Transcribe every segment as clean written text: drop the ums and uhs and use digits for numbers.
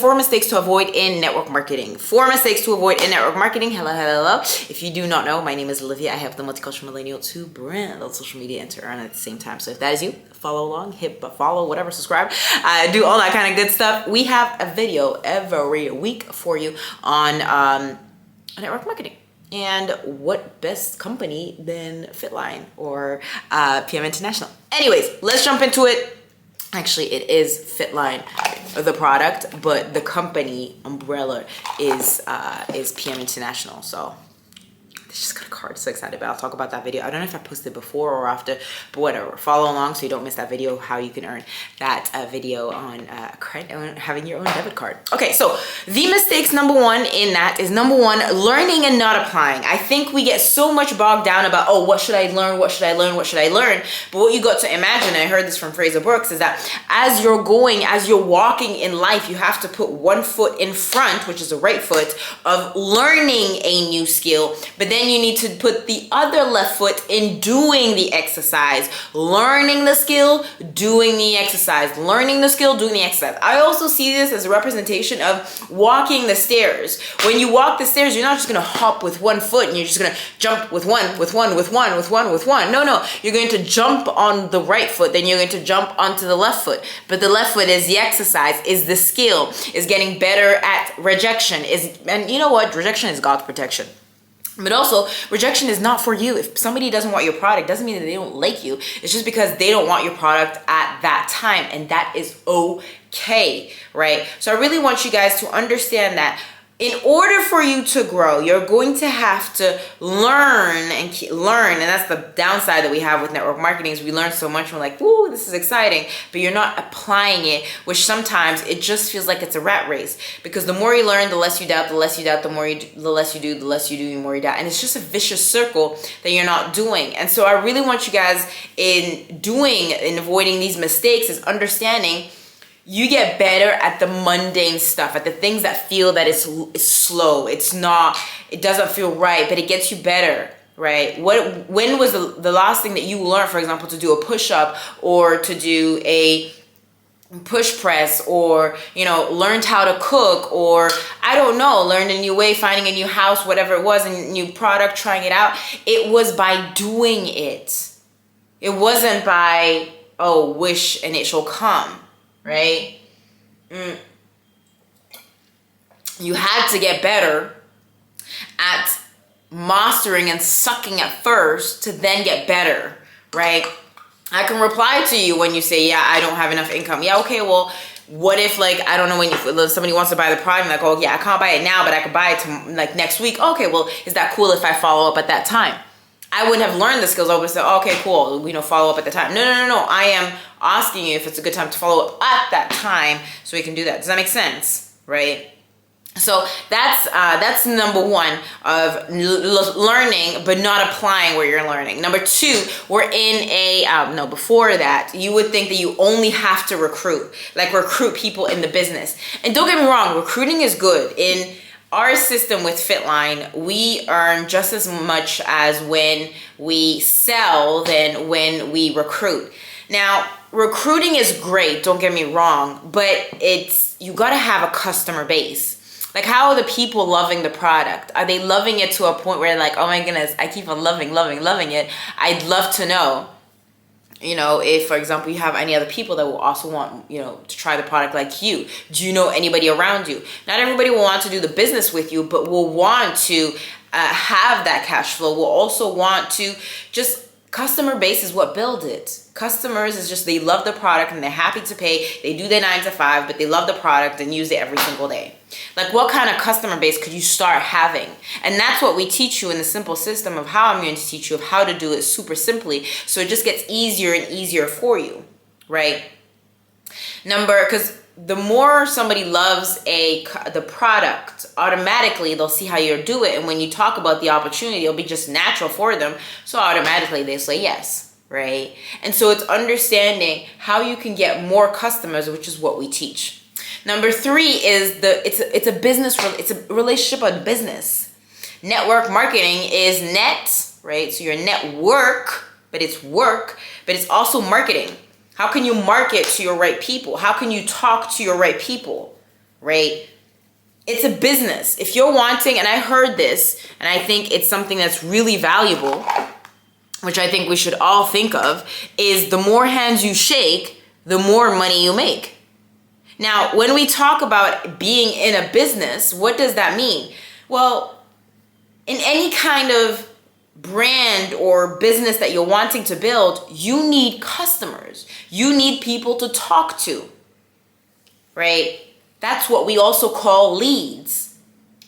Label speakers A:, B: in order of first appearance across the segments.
A: 4 mistakes to avoid in network marketing. 4 mistakes to avoid in network marketing. Hello, hello, hello. If you do not know, my name is Olivia. I have the multicultural millennial to brand on social media and to earn at the same time. So if that is you, follow along, hit follow, whatever, subscribe, do all that kind of good stuff. We have a video every week for you on network marketing. And what best company than Fitline or PM International? Anyways, let's jump into it. Actually, it is Fitline, the product, but the company umbrella is PM International. So they just got a card. So excited, but I'll talk about that video. I don't know if I posted before or after, but whatever. Follow along so you don't miss that video, how you can earn that video on having your own debit card. Okay, so the mistakes, number one in that is learning and not applying. I think we get so much bogged down about, oh, what should I learn? What should I learn? What should I learn? But what you got to imagine, and I heard this from Fraser Brooks, is that as you're walking in life, you have to put one foot in front, which is the right foot, of learning a new skill, but then you need to put the other left foot in doing the exercise. Learning the skill, doing the exercise. Learning the skill, doing the exercise. I also see this as a representation of walking the stairs. When you walk the stairs, you're not just going to hop with one foot and you're just going to jump with one. No, you're going to jump on the right foot, then you're going to jump onto the left foot. But the left foot is the exercise, is the skill, is getting better at rejection. And you know what? Rejection is God's protection. But also, rejection is not for you. If somebody doesn't want your product, doesn't mean that they don't like you. It's just because they don't want your product at that time, and that is okay, right? So I really want you guys to understand that in order for you to grow, you're going to have to learn, and that's the downside that we have with network marketing, is we learn so much, we're like, ooh, this is exciting, but you're not applying it, which sometimes it just feels like it's a rat race, because the more you learn, the less you doubt, the less you doubt, the less you do, the more you doubt, and it's just a vicious circle that you're not doing. And so I really want you guys in avoiding these mistakes is understanding you get better at the mundane stuff, at the things that feel that it's slow. It doesn't feel right, but it gets you better, right? When was the last thing that you learned, for example, to do a push-up or to do a push press, or, learned how to cook, or I don't know, learned a new way, finding a new house, whatever it was, a new product, trying it out. It was by doing it. It wasn't by, oh, wish and it shall come. Right? You had to get better at mastering and sucking at first to then get better, right? I can reply to you when you say, yeah, I don't have enough income. Yeah, okay, well, what if, I don't know, when somebody wants to buy the product, like, oh, yeah, I can't buy it now, but I could buy it next week. Okay, well, is that cool if I follow up at that time? I wouldn't have learned the skills. I would have said, oh, okay, cool, follow up at the time. No. I am asking you if it's a good time to follow up at that time so we can do that. Does that make sense? Right? So that's number one of learning, but not applying where you're learning. Number two, we're in before that, you would think that you only have to recruit people in the business. And don't get me wrong, recruiting is good. In our system with Fitline, we earn just as much as when we sell than when we recruit. Now, recruiting is great, don't get me wrong, but you gotta have a customer base. How are the people loving the product? Are they loving it to a point where they're like, oh my goodness, I keep on loving it? I'd love to know. If, for example, you have any other people that will also want, to try the product like you. Do you know anybody around you? Not everybody will want to do the business with you, but will want to have that cash flow. Will also want to customer base is what builds it. Customers is just, they love the product and they're happy to pay. They do their 9 to 5, but they love the product and use it every single day. What kind of customer base could you start having? And that's what we teach you in the simple system of how I'm going to teach you of how to do it super simply. So it just gets easier and easier for you, right? Because the more somebody loves the product, automatically they'll see how you do it. And when you talk about the opportunity, it'll be just natural for them. So automatically they say yes, right? And so it's understanding how you can get more customers, which is what we teach. Number three is it's a relationship on business. Network marketing is net, right? So your network, but it's work, but it's also marketing. How can you market to your right people? How can you talk to your right people, right? It's a business. If you're wanting, and I heard this, and I think it's something that's really valuable, which I think we should all think of, is the more hands you shake, the more money you make. Now, when we talk about being in a business, what does that mean? Well, in any kind of brand or business that you're wanting to build, you need customers. You need people to talk to, right? That's what we also call leads.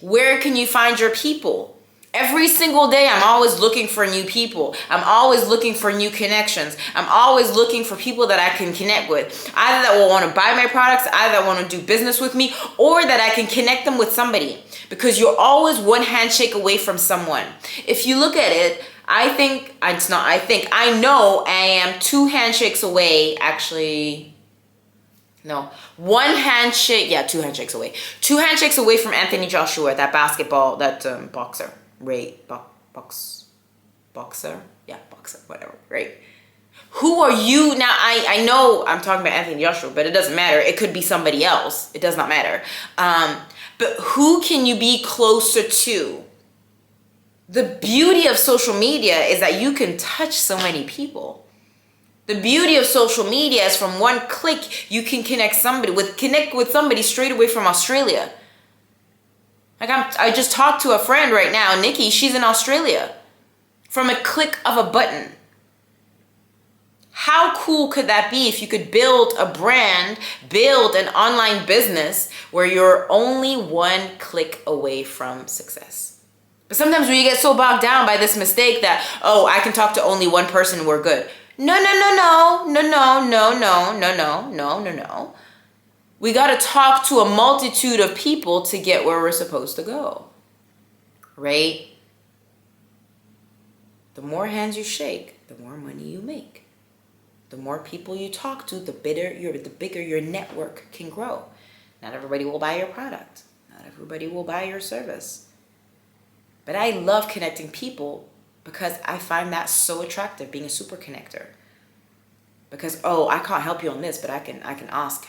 A: Where can you find your people? Every single day, I'm always looking for new people. I'm always looking for new connections. I'm always looking for people that I can connect with. Either that will want to buy my products, either that want to do business with me, or that I can connect them with somebody. Because you're always one handshake away from someone. If you look at it, I know I am 2 handshakes away, actually. No, 1 handshake, 2 handshakes away. 2 handshakes away from Anthony Joshua, that basketball, that boxer. Right, boxer, whatever, right? Who are you now? I know I'm talking about Anthony Joshua, but it doesn't matter. It could be somebody else. It does not matter. But who can you be closer to? The beauty of social media is that you can touch so many people. The beauty of social media is from one click, you can connect with somebody straight away from Australia. Like I just talked to a friend right now, Nikki, she's in Australia. From a click of a button. How cool could that be if you could build a brand, build an online business where you're only 1 click away from success? But sometimes we get so bogged down by this mistake that, oh, I can talk to only 1 person and we're good. No. We got to talk to a multitude of people to get where we're supposed to go, right? The more hands you shake, the more money you make. The more people you talk to, the bigger your network can grow. Not everybody will buy your product. Not everybody will buy your service. But I love connecting people because I find that so attractive, being a super connector. Because, oh, I can't help you on this, but I can ask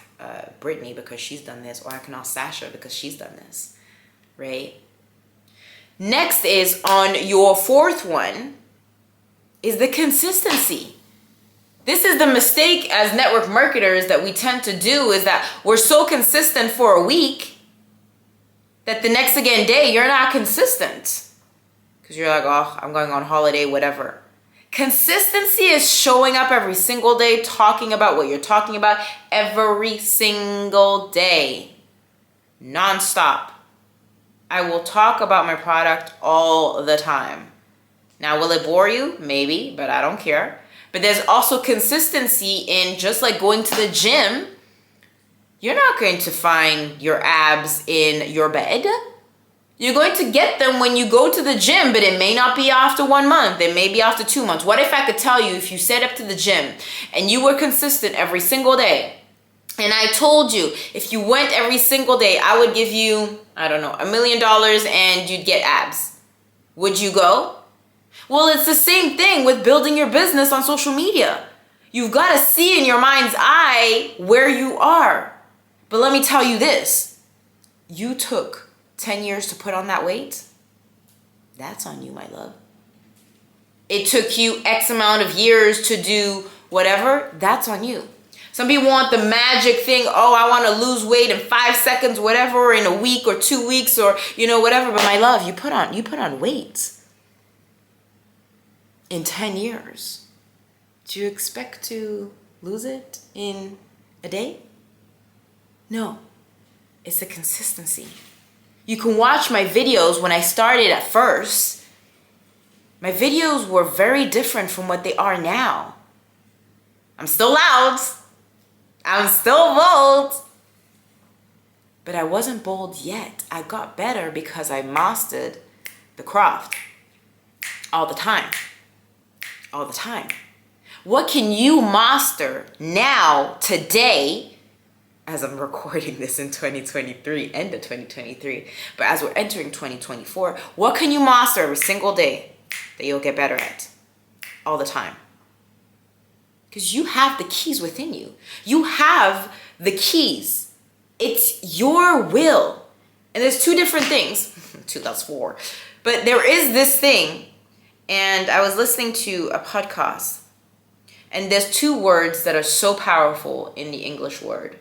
A: Brittany because she's done this, or I can ask Sasha because she's done this, right? Next is on your 4th one is the consistency. This is the mistake as network marketers that we tend to do, is that we're so consistent for a week that the next day you're not consistent because you're like, oh, I'm going on holiday, whatever. Consistency is showing up every single day, talking about what you're talking about every single day, nonstop. I will talk about my product all the time. Now, will it bore you? Maybe, but I don't care. But there's also consistency in just like going to the gym. You're not going to find your abs in your bed. You're going to get them when you go to the gym, but it may not be after 1 month. It may be after 2 months. What if I could tell you, if you set up to the gym and you were consistent every single day, and I told you if you went every single day, I would give you, I don't know, $1 million and you'd get abs. Would you go? Well, it's the same thing with building your business on social media. You've got to see in your mind's eye where you are. But let me tell you this. You took 10 years to put on that weight. That's on you, my love. It took you X amount of years to do whatever. That's on you. Some people want the magic thing. Oh, I want to lose weight in 5 seconds, whatever, or in a week or 2 weeks, or, whatever. But my love, you put on weight in 10 years. Do you expect to lose it in a day? No, it's a consistency. You can watch my videos. When I started at first, my videos were very different from what they are now. I'm still loud. I'm still bold. But I wasn't bold yet. I got better because I mastered the craft all the time. All the time. What can you master now, today, as I'm recording this in 2023, end of 2023, but as we're entering 2024, what can you master every single day that you'll get better at all the time? Because you have the keys within you. You have the keys. It's your will. And there's two different things. Two, that's four. But there is this thing. And I was listening to a podcast. And there's two words that are so powerful in the English word.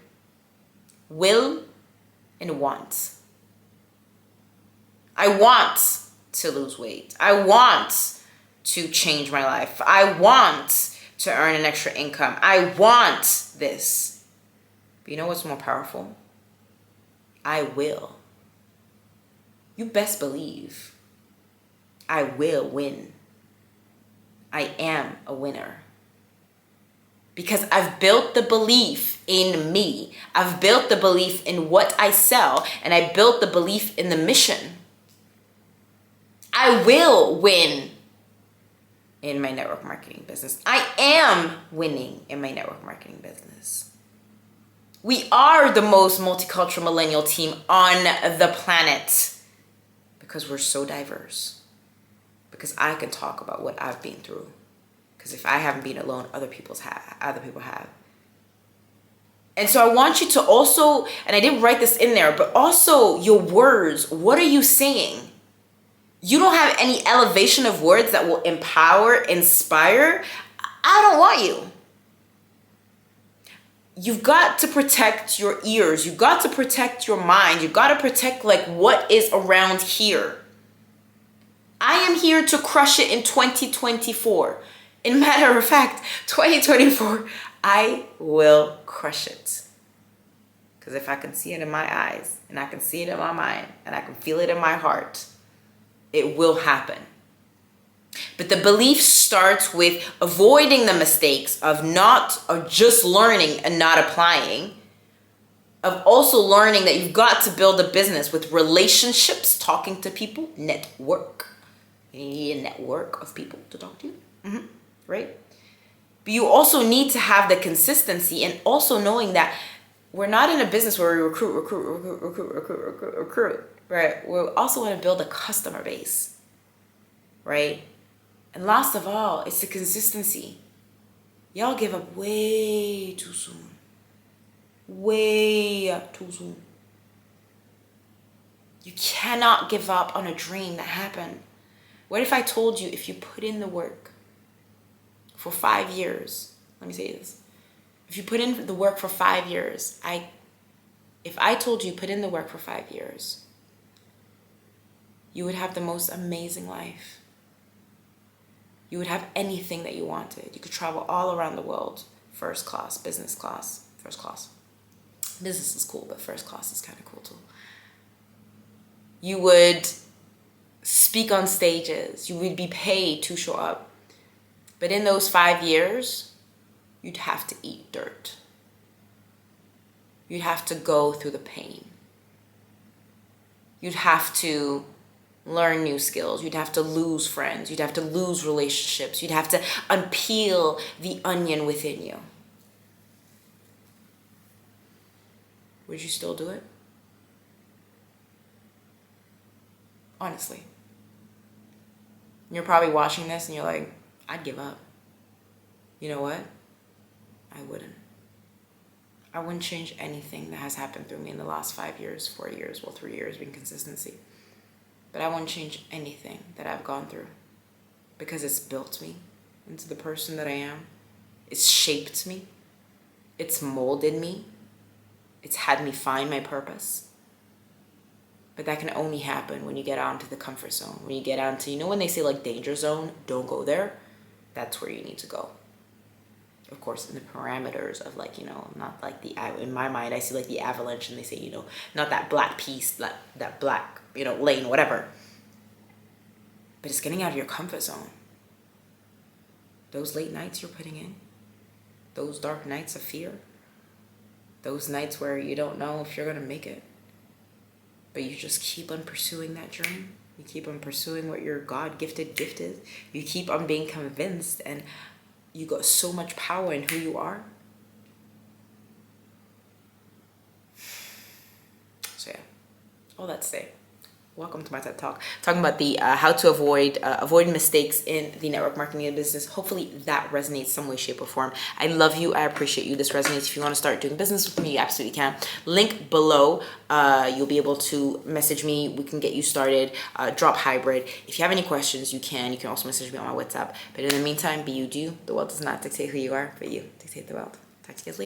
A: Will and want. I want to lose weight. I want to change my life. I want to earn an extra income. I want this. But you know what's more powerful? I will. You best believe I will win. I am a winner. Because I've built the belief in me. I've built the belief in what I sell. And I built the belief in the mission. I will win in my network marketing business. I am winning in my network marketing business. We are the most multicultural millennial team on the planet because we're so diverse. Because I can talk about what I've been through. Because if I haven't been alone, other people have. And so I want you to also, and I didn't write this in there, but also your words. What are you saying? You don't have any elevation of words that will empower, inspire. I don't want you. You've got to protect your ears. You've got to protect your mind. You've got to protect like what is around here. I am here to crush it in 2024. In matter of fact, 2024, I will crush it. Because if I can see it in my eyes, and I can see it in my mind, and I can feel it in my heart, it will happen. But the belief starts with avoiding the mistakes of just learning and not applying, of also learning that you've got to build a business with relationships, talking to people, network. You need a network of people to talk to you, right? But you also need to have the consistency and also knowing that we're not in a business where we recruit, right? We also want to build a customer base, right? And last of all, it's the consistency. Y'all give up way too soon. Way too soon. You cannot give up on a dream that happened. What if I told you if you put in the work for 5 years, let me say this. If you put in the work for 5 years, if I told you put in the work for 5 years, you would have the most amazing life. You would have anything that you wanted. You could travel all around the world. First class, business class, first class. Business is cool, but first class is kind of cool too. You would speak on stages. You would be paid to show up. But in those 5 years, you'd have to eat dirt. You'd have to go through the pain. You'd have to learn new skills. You'd have to lose friends. You'd have to lose relationships. You'd have to unpeel the onion within you. Would you still do it? Honestly. You're probably watching this and you're like, I'd give up. You know what? I wouldn't. I wouldn't change anything that has happened through me in the last 5 years, 4 years, 3 years being consistency. But I wouldn't change anything that I've gone through because it's built me into the person that I am. It's shaped me. It's molded me. It's had me find my purpose. But that can only happen when you get out into the comfort zone. When you get out into, when they say like danger zone, don't go there. That's where you need to go. Of course, in the parameters of not like in my mind, I see like the avalanche and they say, not that black piece, that black, lane, whatever. But it's getting out of your comfort zone. Those late nights you're putting in, those dark nights of fear, those nights where you don't know if you're going to make it, but you just keep on pursuing that dream. You keep on pursuing what your God-gifted gift is. You keep on being convinced and you got so much power in who you are. So yeah, all that to say, welcome to my TED Talk, talking about the how to avoid mistakes in the network marketing business. Hopefully that resonates some way, shape, or form. I love you. I appreciate you. This resonates. If you want to start doing business with me, you absolutely can. Link below. You'll be able to message me. We can get you started. Drop hybrid. If you have any questions, you can. You can also message me on my WhatsApp. But in the meantime, be you do. The world does not dictate who you are, but you dictate the world. Talk to you guys later.